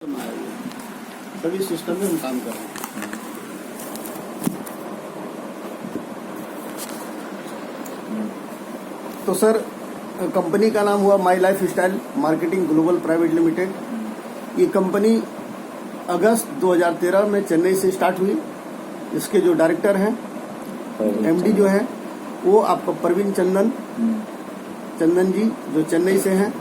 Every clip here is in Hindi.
सभी सिस्टम में हम काम कर रहे हैं। तो सर, कंपनी का नाम हुआ my life style marketing global private limited. ये कंपनी अगस्त 2013 में चेन्नई से स्टार्ट हुई। इसके जो डायरेक्टर हैं, एमडी जो है, वो आपका प्रवीण चंदन जी, जो चेन्नई से हैं।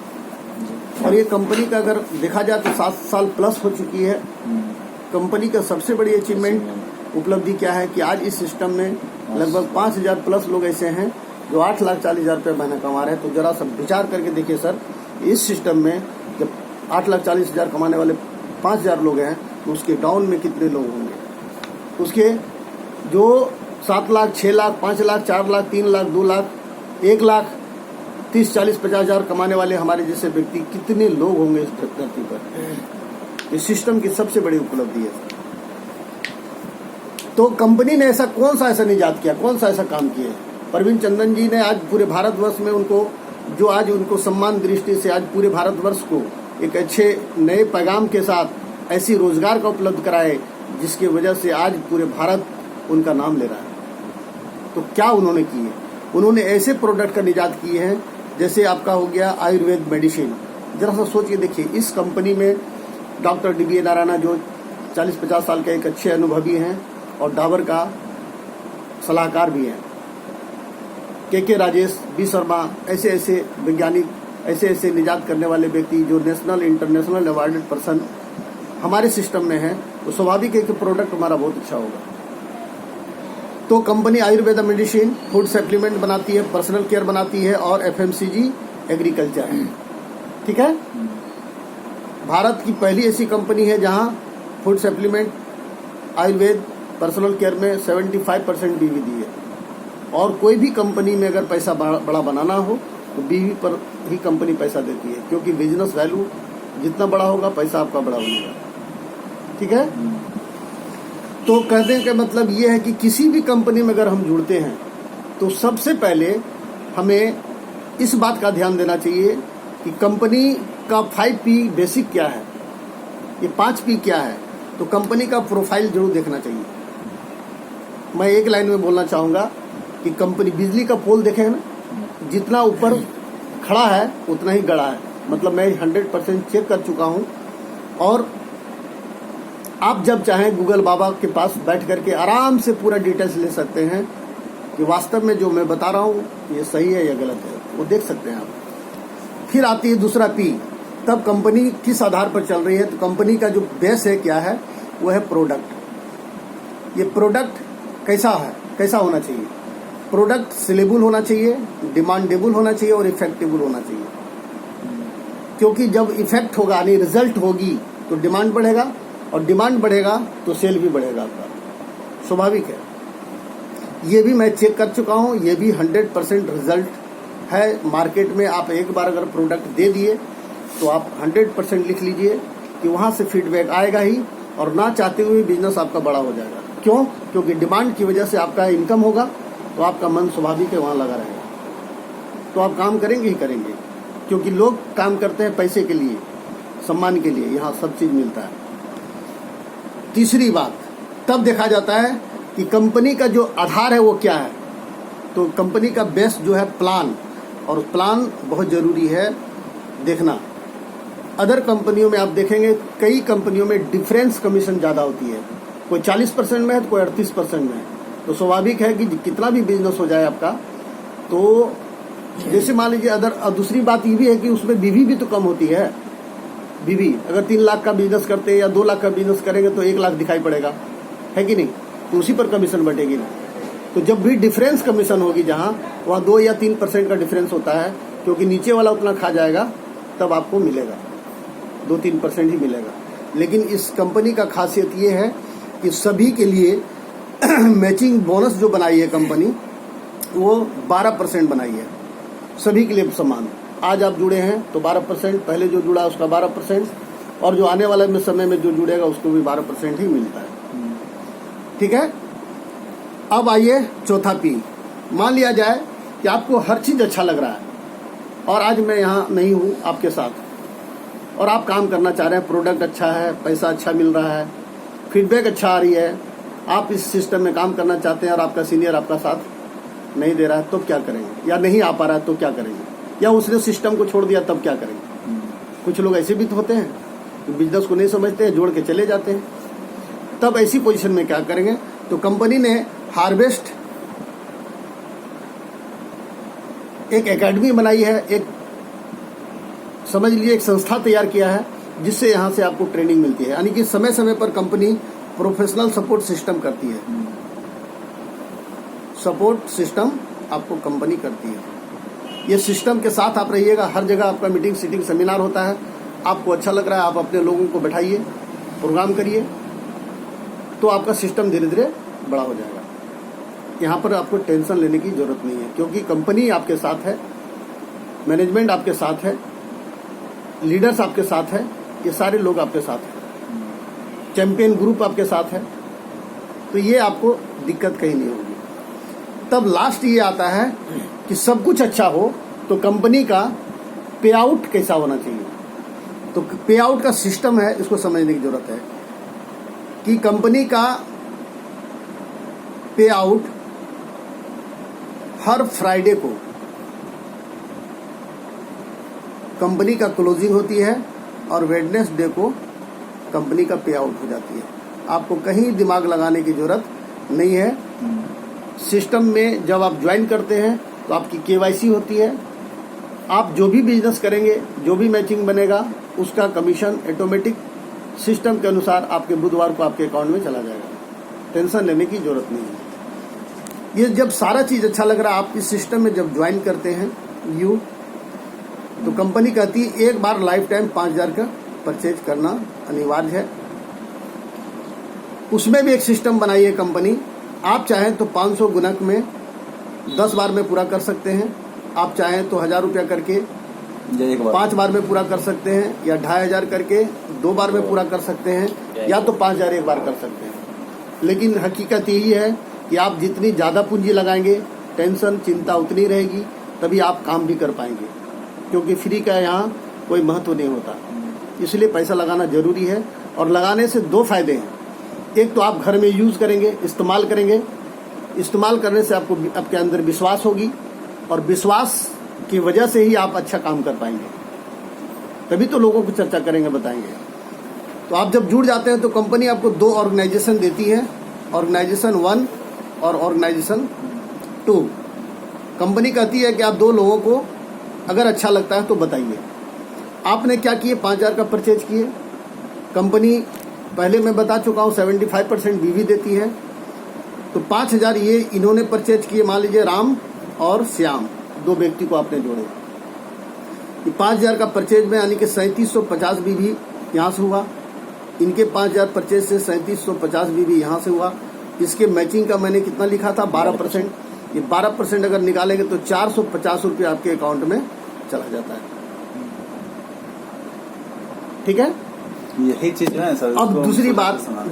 और ये कंपनी का अगर देखा जाए तो 7 साल प्लस हो चुकी है। कंपनी का सबसे बड़ी अचीवमेंट उपलब्धि क्या है कि आज इस सिस्टम में लगभग 5,000 प्लस लोग ऐसे हैं जो 8,40,000 रुपये महीना कमा रहे हैं। तो जरा सब विचार करके देखिए सर, इस सिस्टम में जब 8,40,000 कमाने वाले 5,000 लोग हैं तो उसके डाउन में कितने लोग होंगे। उसके जो 7 लाख, 6 लाख, 5 लाख, 4 लाख, 3 लाख, 2 लाख, 1 लाख 30, 40, 50,000 कमाने वाले हमारे जैसे व्यक्ति कितने लोग होंगे इस धरती पर। इस सिस्टम की सबसे बड़ी उपलब्धि है। तो कंपनी ने ऐसा कौन सा ऐसा निजात किया, कौन सा ऐसा काम किया। प्रवीण चंदन जी ने आज पूरे भारतवर्ष में उनको जो आज उनको सम्मान दृष्टि से आज पूरे भारतवर्ष को एक अच्छे नए पैगाम के साथ ऐसी रोजगार का उपलब्ध कराए जिसकी वजह से आज पूरे भारत उनका नाम ले रहा है। तो क्या उन्होंने किए, उन्होंने ऐसे प्रोडक्ट का निजात किए हैं जैसे आपका हो गया आयुर्वेद मेडिसिन। जरा सा सोच के देखिए, इस कंपनी में डॉक्टर डी नारायण जो 40-50 साल के एक अच्छे अनुभवी हैं और डाबर का सलाहकार भी हैं, के राजेश, बी शर्मा, ऐसे ऐसे वैज्ञानिक, ऐसे ऐसे निजात करने वाले व्यक्ति जो नेशनल इंटरनेशनल अवार्डेड पर्सन हमारे सिस्टम में हैं। तो स्वाभाविक है कि प्रोडक्ट हमारा बहुत अच्छा होगा। तो company Ayurveda medicine, food supplement बनाती है, पर्सनल केयर बनाती है और एफएमसीजी एग्रीकल्चर है। ठीक है, भारत की पहली ऐसी कंपनी है जहां food supplement, Ayurveda, personal care में 75% बीवी दी है। और कोई भी कंपनी में अगर पैसा बड़ा बनाना हो तो बीवी पर ही कंपनी पैसा देती है, क्योंकि बिजनेस वैल्यू जितना बड़ा होगा पैसा आपका बड़ा बनेगा। ठीक है, तो कहने का मतलब ये है कि किसी भी कंपनी में अगर हम जुड़ते हैं तो सबसे पहले हमें इस बात का ध्यान देना चाहिए कि कंपनी का 5P बेसिक क्या है, ये 5P क्या है। तो कंपनी का प्रोफाइल जरूर देखना चाहिए। मैं एक लाइन में बोलना चाहूँगा कि कंपनी बिजली का पोल देखें ना, जितना ऊपर खड़ा है उतना ही गड़ा है। मतलब मैं 100% चेक कर चुका हूँ। और आप जब चाहें गूगल बाबा के पास बैठ करके आराम से पूरा डिटेल्स ले सकते हैं कि वास्तव में जो मैं बता रहा हूँ ये सही है या गलत है, वो देख सकते हैं आप। फिर आती है दूसरा P, तब कंपनी किस आधार पर चल रही है। तो कंपनी का जो बेस है क्या है, वो है प्रोडक्ट। ये प्रोडक्ट कैसा है, कैसा होना चाहिए। प्रोडक्ट सेलेबल होना चाहिए, डिमांडेबल होना चाहिए और इफेक्टिबल होना चाहिए। क्योंकि जब इफेक्ट होगा यानी रिजल्ट होगी तो डिमांड बढ़ेगा, और डिमांड बढ़ेगा तो सेल भी बढ़ेगा आपका। स्वाभाविक है, ये भी मैं चेक कर चुका हूँ। ये भी 100% रिजल्ट है मार्केट में। आप एक बार अगर प्रोडक्ट दे दिए तो आप 100% लिख लीजिए कि वहाँ से फीडबैक आएगा ही, और ना चाहते हुए बिजनेस आपका बड़ा हो जाएगा। क्यों? क्योंकि डिमांड की वजह से आपका इनकम होगा तो आपका मन स्वाभाविक है वहाँ लगा रहेगा। तो आप काम करेंगे ही करेंगे, क्योंकि लोग काम करते हैं पैसे के लिए, सम्मान के लिए। यहाँ सब चीज़ मिलता है। तीसरी बात, तब देखा जाता है कि कंपनी का जो आधार है वो क्या है। तो कंपनी का बेस जो है प्लान, और प्लान बहुत जरूरी है देखना। अदर कंपनियों में आप देखेंगे, कई कंपनियों में डिफरेंस कमीशन ज़्यादा होती है। कोई 40% में है तो कोई 38% में है। तो स्वाभाविक है कि कितना भी बिजनेस हो जाए आपका, तो जैसे मान लीजिए अदर। दूसरी बात ये भी है कि उसमें बीवी भी तो कम होती है। बीवी अगर 3 लाख का बिजनेस करते हैं या 2 लाख का बिजनेस करेंगे तो 1 लाख दिखाई पड़ेगा, है कि नहीं। तो उसी पर कमीशन बटेगी ना। तो जब भी डिफरेंस कमीशन होगी जहाँ, वहाँ 2 या 3% का डिफरेंस होता है, क्योंकि नीचे वाला उतना खा जाएगा तब आपको मिलेगा, 2-3% ही मिलेगा। लेकिन इस कंपनी का खासियत ये है कि सभी के लिए मैचिंग बोनस जो बनाई है कंपनी, वो 12% बनाई है, सभी के लिए समान। आज आप जुड़े हैं तो 12%, पहले जो जुड़ा उसका 12%, और जो आने वाले में समय में जो जुड़ेगा उसको भी 12% ही मिलता है। ठीक है, अब आइए चौथा P। मान लिया जाए कि आपको हर चीज अच्छा लग रहा है और आज मैं यहाँ नहीं हूँ आपके साथ, और आप काम करना चाह रहे हैं, प्रोडक्ट अच्छा है, पैसा अच्छा मिल रहा है, फीडबैक अच्छा आ रही है, आप इस सिस्टम में काम करना चाहते हैं और आपका सीनियर आपका साथ नहीं दे रहा है, तो क्या करेंगे? या नहीं आ पा रहा है तो क्या करेंगे? या उसने सिस्टम को छोड़ दिया तब क्या करेंगे? कुछ लोग ऐसे भी तो होते हैं, बिजनेस को नहीं समझते हैं, जोड़ के चले जाते हैं। तब ऐसी पोजीशन में क्या करेंगे? तो कंपनी ने हार्वेस्ट एक एकेडमी बनाई है, एक समझ लीजिए एक संस्था तैयार किया है, जिससे यहाँ से आपको ट्रेनिंग मिलती है। यानी कि समय समय पर कंपनी प्रोफेशनल सपोर्ट सिस्टम करती है, सपोर्ट सिस्टम आपको कंपनी करती है। ये सिस्टम के साथ आप रहिएगा, हर जगह आपका मीटिंग सीटिंग सेमिनार होता है, आपको अच्छा लग रहा है, आप अपने लोगों को बैठाइए, प्रोग्राम करिए, तो आपका सिस्टम धीरे धीरे बड़ा हो जाएगा। यहाँ पर आपको टेंशन लेने की जरूरत नहीं है, क्योंकि कंपनी आपके साथ है, मैनेजमेंट आपके साथ है, लीडर्स आपके साथ है, ये सारे लोग आपके साथ हैं, चैंपियन ग्रुप आपके साथ है, तो ये आपको दिक्कत कहीं नहीं होगी। तब लास्ट ये आता है कि सब कुछ अच्छा हो तो कंपनी का पे आउट कैसा होना चाहिए। तो पे आउट का सिस्टम है, इसको समझने की जरूरत है कि कंपनी का पे आउट हर फ्राइडे को कंपनी का क्लोजिंग होती है और वेडनेसडे को कंपनी का पे आउट हो जाती है। आपको कहीं दिमाग लगाने की जरूरत नहीं है। सिस्टम में जब आप ज्वाइन करते हैं तो आपकी केवाईसी होती है, आप जो भी बिजनेस करेंगे, जो भी मैचिंग बनेगा, उसका कमीशन ऑटोमेटिक सिस्टम के अनुसार आपके बुधवार को आपके अकाउंट में चला जाएगा। टेंशन लेने की जरूरत नहीं है। ये जब सारा चीज अच्छा लग रहा है, आप इस सिस्टम में जब ज्वाइन करते हैं तो कंपनी कहती है एक बार लाइफ टाइम 5,000 का परचेज करना अनिवार्य है। उसमें भी एक सिस्टम बनाई है कंपनी, आप चाहें तो 500 गुणक में 10 बार में पूरा कर सकते हैं, आप चाहें तो 1,000 रुपया करके 5 बार में पूरा कर सकते हैं, या 2,500 करके 2 बार में पूरा कर सकते हैं, या तो 5,000 एक बार कर सकते हैं। लेकिन हकीकत यही है कि आप जितनी ज़्यादा पूंजी लगाएंगे, टेंशन चिंता उतनी रहेगी, तभी आप काम भी कर पाएंगे, क्योंकि फ्री का यहाँ कोई महत्व नहीं होता। इसलिए पैसा लगाना जरूरी है, और लगाने से 2 फायदे हैं। एक तो आप घर में यूज करेंगे, इस्तेमाल करेंगे, इस्तेमाल करने से आपको आपके अंदर विश्वास होगी, और विश्वास की वजह से ही आप अच्छा काम कर पाएंगे, तभी तो लोगों को चर्चा करेंगे, बताएंगे। तो आप जब जुड़ जाते हैं तो कंपनी आपको 2 ऑर्गेनाइजेशन देती है, ऑर्गेनाइजेशन 1 और ऑर्गेनाइजेशन 2। कंपनी कहती है कि आप 2 लोगों को अगर अच्छा लगता है तो बताइए। आपने क्या किए? 5,000 का परचेज किए। कंपनी पहले मैं बता चुका हूँ 75% बीवी देती है, तो 5,000 ये इन्होंने परचेज किए। मान लीजिए राम और श्याम 2 व्यक्ति को आपने जोड़े, 5,000 का परचेज में, यानी कि 3750 बीवी यहाँ से हुआ, इनके 5,000 परचेज से 3750 बीवी यहाँ से हुआ। इसके मैचिंग का मैंने कितना लिखा था? 12%। ये 12% अगर निकालेंगे तो 450 रुपये आपके अकाउंट में चला जाता है। ठीक है, यही चीज है सर। अब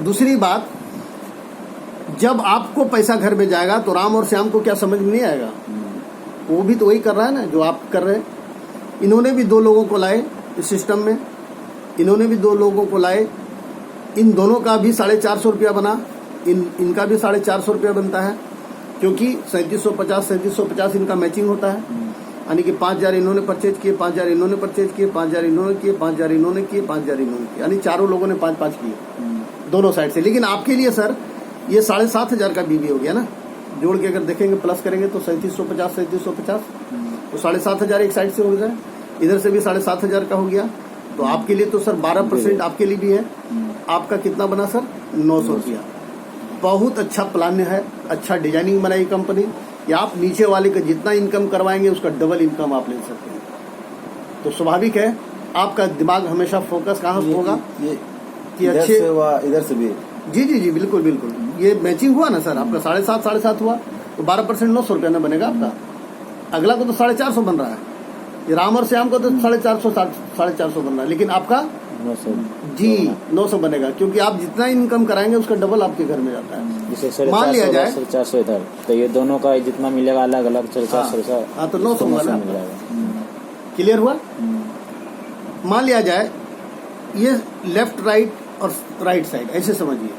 दूसरी बात, जब आपको पैसा घर में जाएगा तो राम और श्याम को क्या समझ में नहीं आएगा? वो भी तो वही कर रहा है ना जो आप कर रहे हैं। इन्होंने भी 2 लोगों को लाए इस सिस्टम में, इन्होंने भी 2 लोगों को लाए, इन दोनों का भी 450 रुपया बना, इनका भी 450 रुपया बनता है, क्योंकि 3750 इनका मैचिंग होता है। यानी कि 5,000 इन्होंने परचेज किए, 5,000 इन्होंने परचेज किए, 5,000 इन्होंने किए, 5,000 इन्होंने किए, 5,000 इन्होंने किए, यानी चारों लोगों ने 5-5 किए दोनों साइड से। लेकिन आपके लिए सर ये 7,500 का बीवी हो गया ना, जोड़ के अगर देखेंगे प्लस करेंगे तो 3750 तो 7,500 एक साइड से हो जाए, इधर से भी 7,500 का हो गया। तो आपके लिए तो सर 12% आपके लिए भी है। आपका कितना बना सर? 900 रुपया। बहुत अच्छा प्लान है, अच्छा डिजाइनिंग बनाई कंपनी, या आप नीचे वाले का जितना इनकम करवाएंगे उसका डबल इनकम आप ले सकते हैं। तो स्वाभाविक है आपका दिमाग हमेशा फोकस कहाँ होगा कि अच्छे इधर से भी। जी बिल्कुल बिल्कुल। ये मैचिंग हुआ ना सर, आपका 7.5 हुआ तो 12% 900 रुपया में बनेगा आपका। अगला को तो 450 बन रहा है, ये राम और श्याम को तो 450 बन रहा है, लेकिन आपका 900 बनेगा, क्योंकि आप जितना इनकम कराएंगे उसका डबल आपके घर में जाता है। जैसे मान लिया जाए 450 इधर, तो ये दोनों का जितना मिलेगा अलग अलग 450। हाँ तो 900 मिल जाएगा। क्लियर हुआ? मान लिया जाए ये लेफ्ट राइट और राइट साइड ऐसे समझिए।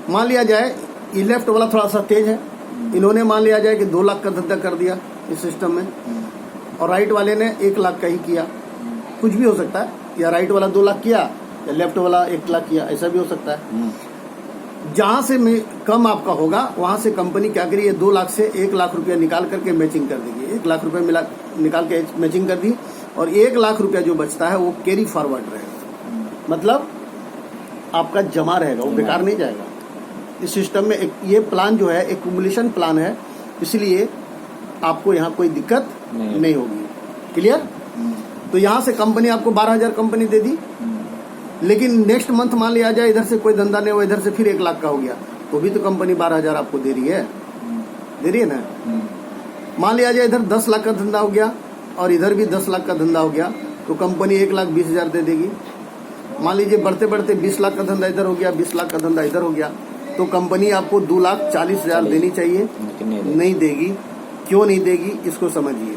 मान लिया जाए ये लेफ्ट वाला थोड़ा सा तेज है, इन्होंने मान लिया जाए कि 2 लाख का धंधा कर दिया इस सिस्टम में, और राइट वाले ने 1 लाख का ही किया। कुछ भी हो सकता है, या राइट वाला 2 लाख किया या लेफ्ट वाला 1 लाख किया, ऐसा भी हो सकता है। जहां से कम आपका होगा वहां से कंपनी क्या करी, 2 लाख से 1 लाख रुपया निकाल करके मैचिंग कर देगी। 1 लाख रुपया निकाल के मैचिंग कर दी, और 1 लाख रुपया जो बचता है वो कैरी फॉरवर्ड रहेगा, मतलब आपका जमा रहेगा, वो बेकार नहीं जाएगा। इस सिस्टम में ये प्लान जो है एक्यूमुलेशन प्लान है, इसलिए आपको यहाँ कोई दिक्कत नहीं होगी। क्लियर? तो यहाँ से कंपनी आपको 12,000 कंपनी दे दी, लेकिन नेक्स्ट मंथ मान लिया जाए इधर से कोई धंधा नहीं हुआ, इधर से फिर 1 लाख का हो गया, तो भी तो कंपनी 12,000 आपको दे रही है ना। मान लिया जाए इधर 10 लाख का धंधा हो गया और इधर भी 10 लाख का धंधा हो गया, तो कंपनी 1,20,000 दे देगी। मान लीजिए बढ़ते बढ़ते 20 लाख का धंधा इधर हो गया, 20 लाख का धंधा इधर हो गया, तो कंपनी आपको 2,40,000 देनी चाहिए, नहीं देगी। क्यों नहीं देगी इसको समझिए,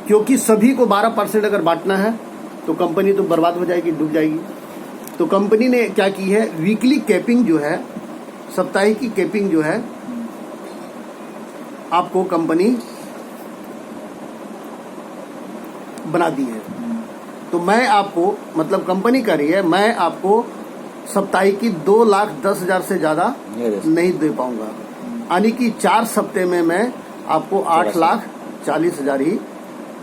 क्योंकि सभी को 12% अगर बांटना है तो कंपनी तो बर्बाद हो जाएगी, डूब जाएगी। तो कंपनी ने क्या की है, वीकली कैपिंग जो है, साप्ताहिक की कैपिंग जो है, आपको कंपनी बना दी है। तो मैं आपको, मतलब कंपनी कर रही है, मैं आपको साप्ताहिक की 2,10,000 से ज्यादा नहीं दे पाऊंगा, यानी कि 4 सप्ते में मैं आपको 8,40,000 ही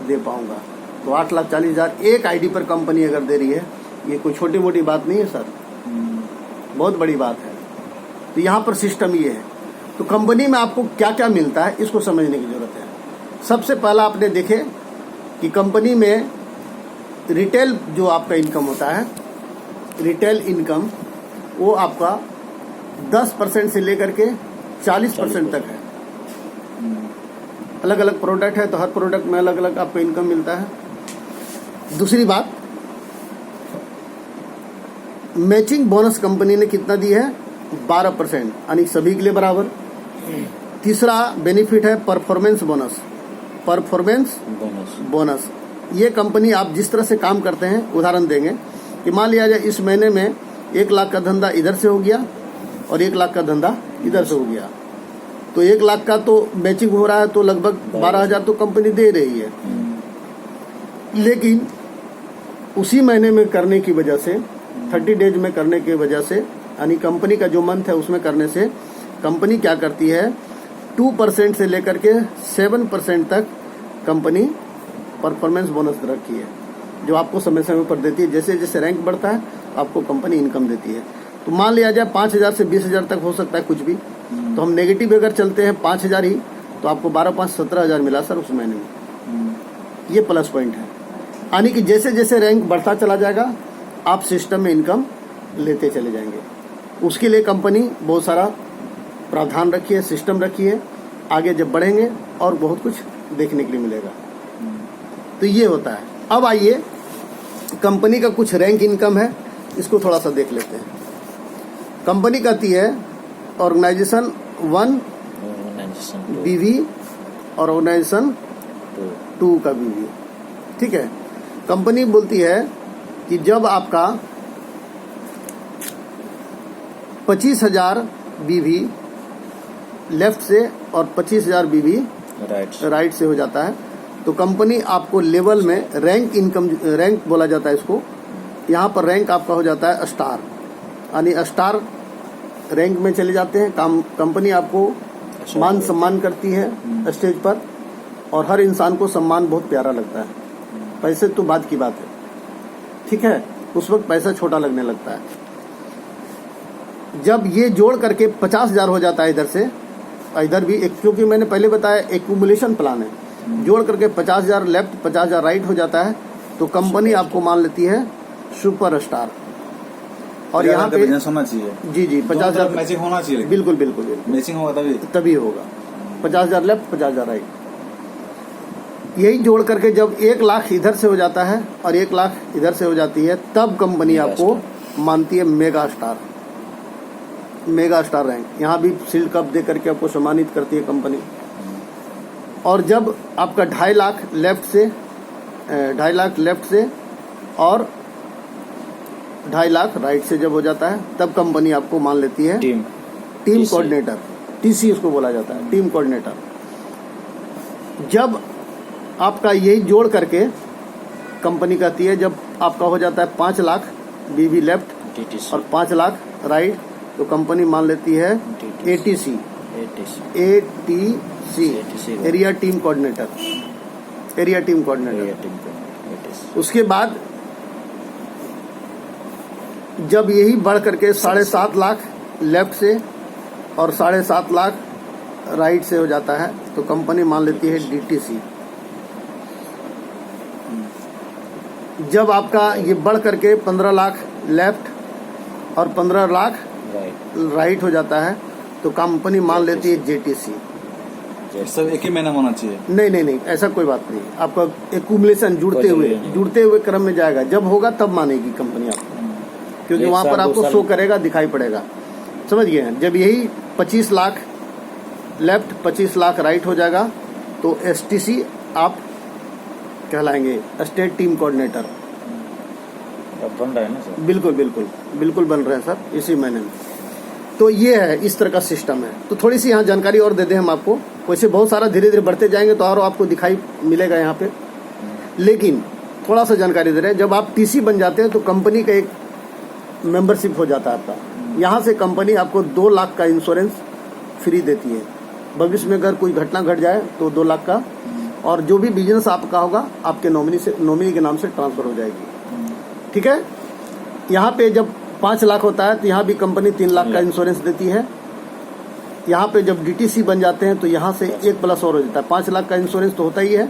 दे पाऊंगा। तो 8,40,000 एक आईडी पर कंपनी अगर दे रही है, ये कोई छोटी मोटी बात नहीं है सर, बहुत बड़ी बात है। तो यहाँ पर सिस्टम ये है। तो कंपनी में आपको क्या क्या मिलता है इसको समझने की जरूरत है। सबसे पहला आपने देखे कि कंपनी में रिटेल जो आपका इनकम होता है, रिटेल इनकम वो आपका 10% से लेकर के 40% तक है। अलग अलग प्रोडक्ट है तो हर प्रोडक्ट में अलग अलग आपको इनकम मिलता है। दूसरी बात, मैचिंग बोनस कंपनी ने कितना दी है, 12%, यानी सभी के लिए बराबर। तीसरा बेनिफिट है परफॉर्मेंस बोनस। परफॉर्मेंस बोनस ये कंपनी आप जिस तरह से काम करते हैं, उदाहरण देंगे कि मान लिया जाए इस महीने में 1 लाख का धंधा इधर से हो गया और 1 लाख का धंधा इधर से हो गया, तो 1 लाख का तो मैचिंग हो रहा है, तो लगभग 12,000 तो कंपनी दे रही है। लेकिन उसी महीने में करने की वजह से, 30 डेज में करने की वजह से, यानी कंपनी का जो मंथ है उसमें करने से कंपनी क्या करती है, 2% से लेकर के 7% तक कंपनी परफॉर्मेंस बोनस रखी है, जो आपको समय समय पर देती है। जैसे जैसे रैंक बढ़ता है आपको कंपनी इनकम देती है। तो मान लिया जाए 5,000 से 20,000 तक हो सकता है कुछ भी, तो हम नेगेटिव अगर चलते हैं 5,000 ही, तो आपको 12,5 17,000 मिला सर उस महीने में। ये प्लस पॉइंट है, यानी कि जैसे जैसे रैंक बढ़ता चला जाएगा आप सिस्टम में इनकम लेते चले जाएंगे। उसके लिए कंपनी बहुत सारा प्रावधान रखी है, सिस्टम रखी है, आगे जब बढ़ेंगे और बहुत कुछ देखने के लिए मिलेगा। तो ये होता है। अब आइए कंपनी का कुछ रैंक इनकम है, इसको थोड़ा सा देख लेते हैं। कंपनी कहती है ऑर्गेनाइजेशन 1 बीवी और ऑर्गेनाइजेशन 2 का बीवी, ठीक है। कंपनी बोलती है कि जब आपका 25,000 बीवी लेफ्ट से और 25,000 बीवी राइट से हो जाता है, तो कंपनी आपको लेवल में रैंक इनकम, रैंक बोला जाता है इसको, यहाँ पर रैंक आपका हो जाता है स्टार, यानी स्टार रैंक में चले जाते हैं। कंपनी आपको मान सम्मान करती है स्टेज पर, और हर इंसान को सम्मान बहुत प्यारा लगता है। पैसे तो बाद की बात है, ठीक है, उस वक्त पैसा छोटा लगने लगता है। जब ये जोड़ करके 50,000 हो जाता है इधर से, इधर भी एक, क्योंकि मैंने पहले बताया एक्यूमुलेशन प्लान है, जोड़ करके 50,000 लेफ्ट 50,000 राइट हो जाता है, तो कंपनी आपको मान लेती है सुपर स्टार। और यहाँ पे होना चाहिए, जी 50,000 मैचिंग होना चाहिए, बिल्कुल बिल्कुल मैचिंग होगा तभी होगा। 50,000 लेफ्ट 50,000 राइट, यही जोड़ करके जब 1 लाख इधर से हो जाता है और 1 लाख इधर से हो जाती है, तब कंपनी आपको मानती है mega star. Mega star rank, यहाँ भी शील्ड कप दे करके आपको सम्मानित करती है कंपनी। और जब आपका 2.5 लाख लेफ्ट से और 2.5 लाख राइट से जब हो जाता है तब कंपनी आपको मान लेती है team team TC। Coordinator, TC उसको बोला जाता है, टीम कोऑर्डिनेटर। जब आपका यही जोड़ करके कंपनी कहती है, जब आपका हो जाता है 5 लाख बीवी लेफ्ट DTC और 5 लाख राइट, तो कंपनी मान लेती है ATC ATC area team coordinator, area team coordinator. ATC। उसके बाद जब यही बढ़ करके 7.5 लाख लेफ्ट से और 7.5 लाख राइट से हो जाता है तो कंपनी मान लेती है DTC। जब आपका ये बढ़ करके 15 लाख लेफ्ट और 15 लाख राइट हो जाता है तो कंपनी मान लेती है JTC। सब एक ही महीना में होना चाहिए? नहीं, ऐसा कोई बात नहीं। आपका एक्यूमुलेशन जुड़ते हुए क्रम में जाएगा, जब होगा तब मानेगी कंपनी आपको, क्योंकि वहां पर आपको शो करेगा, दिखाई पड़ेगा। समझ गए? जब यही 25 लाख लेफ्ट 25 लाख राइट हो जाएगा तो STC आप कहलाएंगे, स्टेट टीम कोऑर्डिनेटर। अब बन रहा है ना सर? बिल्कुल बन रहे हैं सर, इसी महीने में। तो ये है, इस तरह का सिस्टम है। तो थोड़ी सी यहाँ जानकारी और दे दें हम आपको, वैसे बहुत सारा धीरे धीरे बढ़ते जाएंगे तो और आपको दिखाई मिलेगा यहाँ पे, लेकिन थोड़ा सा जानकारी दे रहे हैं। जब आप TC बन जाते हैं तो कंपनी का एक मेंबरशिप हो जाता है आपका। यहाँ से कंपनी आपको 2 लाख का इंश्योरेंस फ्री देती है। भविष्य में अगर कोई घटना घट जाए तो 2 लाख का, और जो भी बिजनेस आपका होगा आपके नॉमिनी के नाम से ट्रांसफर हो जाएगी। ठीक है? यहाँ पे जब 5 लाख होता है तो यहाँ भी कंपनी 3 लाख का इंश्योरेंस देती है। यहाँ पे जब DTC बन जाते हैं तो यहाँ से एक प्लस और हो जाता है। 5 लाख का इंश्योरेंस तो होता ही है,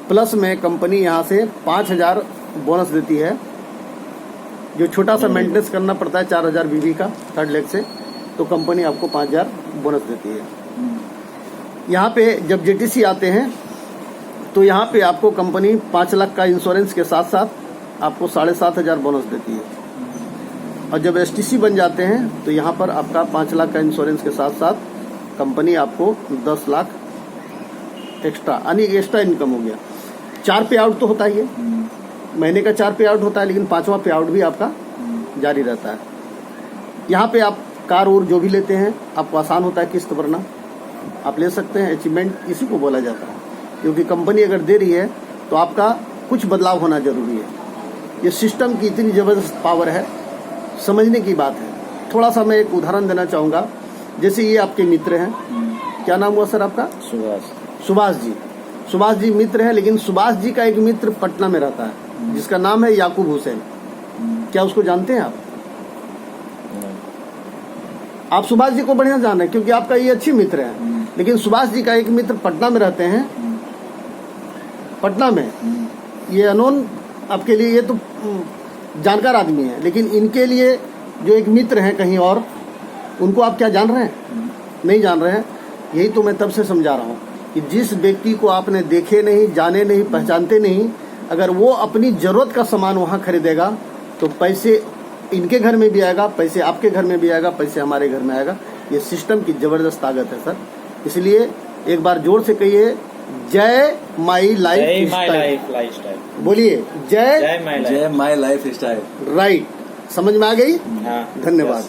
प्लस में कंपनी यहाँ से 5,000 बोनस देती है, जो छोटा सा मेंटेनेंस करना पड़ता है 4,000 बीवी का 3rd लेग से, तो कंपनी आपको 5,000 बोनस देती है। यहाँ पे जब JTC आते हैं तो यहाँ पे आपको कंपनी 5 लाख का इंश्योरेंस के साथ साथ आपको 7,500 बोनस देती है। और जब STC बन जाते हैं तो यहाँ पर आपका 5 लाख का इंश्योरेंस के साथ साथ कंपनी आपको 10 लाख एक्स्ट्रा, यानी एक्स्ट्रा इनकम हो गया। 4 पे आउट तो होता ही है, महीने का 4 पे आउट होता है, लेकिन 5वां पे आउट भी आपका जारी रहता है। यहाँ पे आप कार और जो भी लेते हैं आपको आसान होता है किस्त भरना, आप ले सकते हैं। अचीवमेंट इसी को बोला जाता है, क्योंकि कंपनी अगर दे रही है तो आपका कुछ बदलाव होना जरूरी है। ये सिस्टम की इतनी जबरदस्त पावर है, समझने की बात है। थोड़ा सा मैं एक उदाहरण देना चाहूँगा। जैसे ये आपके मित्र हैं, क्या नाम हुआ सर आपका? सुभाष जी मित्र है, लेकिन सुभाष जी का एक मित्र पटना में रहता है जिसका नाम है याकूब हुसैन। क्या उसको जानते हैं आप? आप सुभाष जी को बढ़िया जान रहे हैं क्योंकि आपका ये अच्छे मित्र है, लेकिन सुभाष जी का एक मित्र पटना में रहते हैं। पटना में ये अनोन आपके लिए, ये तो जानकार आदमी है, लेकिन इनके लिए जो एक मित्र हैं कहीं और, उनको आप क्या जान रहे हैं? नहीं जान रहे हैं। यही तो मैं तब से समझा रहा हूँ कि जिस व्यक्ति को आपने देखे नहीं, जाने नहीं, पहचानते नहीं, अगर वो अपनी जरूरत का सामान वहाँ खरीदेगा तो पैसे इनके घर में भी आएगा, पैसे आपके घर में भी आएगा, पैसे हमारे घर में आएगा। ये सिस्टम की जबरदस्त ताकत है सर। इसलिए एक बार जोर से कहिए, जय माई लाइफ स्टाइल। बोलिए, जय माई लाइफ स्टाइल। राइट। समझ में आ गई? हाँ। धन्यवाद।